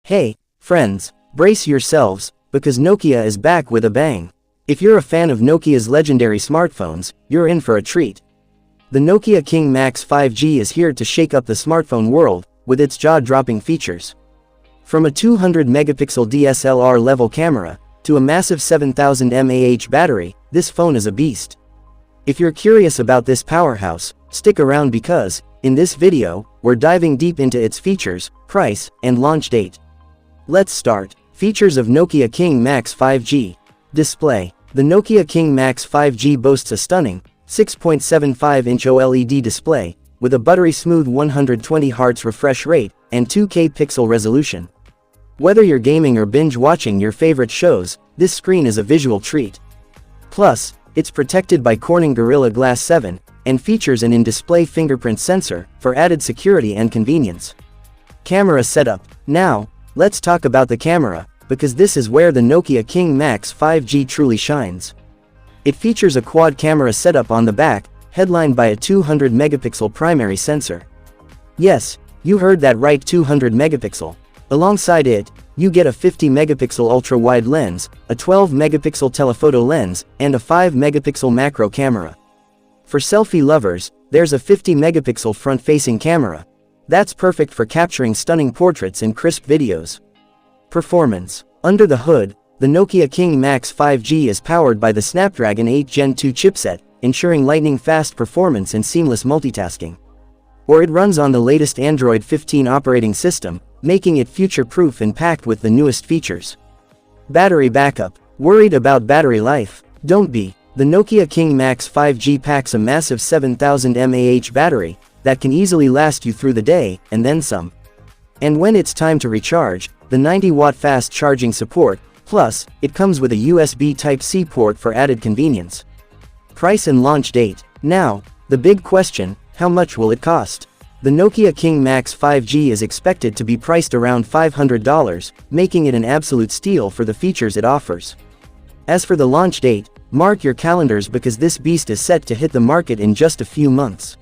Hey, friends, brace yourselves, because Nokia is back with a bang. If you're a fan of Nokia's legendary smartphones, you're in for a treat. The Nokia King Max 5G is here to shake up the smartphone world, with its jaw-dropping features. From a 200 megapixel DSLR level camera, to a massive 7000 mAh battery, this phone is a beast. If you're curious about this powerhouse, stick around because, in this video, we're diving deep into its features, price, and launch date. Let's start. Features of Nokia King Max 5G. Display. The Nokia King Max 5G boasts a stunning 6.75-inch OLED display, with a buttery-smooth 120Hz refresh rate and 2K pixel resolution. Whether you're gaming or binge-watching your favorite shows, this screen is a visual treat. Plus, it's protected by Corning Gorilla Glass 7, and features an in-display fingerprint sensor, for added security and convenience. Camera setup. Now, let's talk about the camera, because this is where the Nokia King Max 5G truly shines. It features a quad camera setup on the back, headlined by a 200 megapixel primary sensor. Yes, you heard that right, 200 megapixel. Alongside it, you get a 50 megapixel ultra-wide lens, a 12 megapixel telephoto lens, and a 5 megapixel macro camera. For selfie lovers, there's a 50 megapixel front-facing camera. That's perfect for capturing stunning portraits and crisp videos. Performance. Under the hood, the Nokia King Max 5G is powered by the Snapdragon 8 Gen 2 chipset, ensuring lightning-fast performance and seamless multitasking. Or it runs on the latest Android 15 operating system, making it future-proof and packed with the newest features. Battery backup. Worried about battery life? Don't be. The Nokia King Max 5G packs a massive 7000 mAh battery that can easily last you through the day, and then some. And when it's time to recharge, the 90-watt fast charging support, plus, it comes with a USB Type-C port for added convenience. Price and launch date. Now, the big question, how much will it cost? The Nokia King Max 5G is expected to be priced around $500, making it an absolute steal for the features it offers. As for the launch date, mark your calendars because this beast is set to hit the market in just a few months.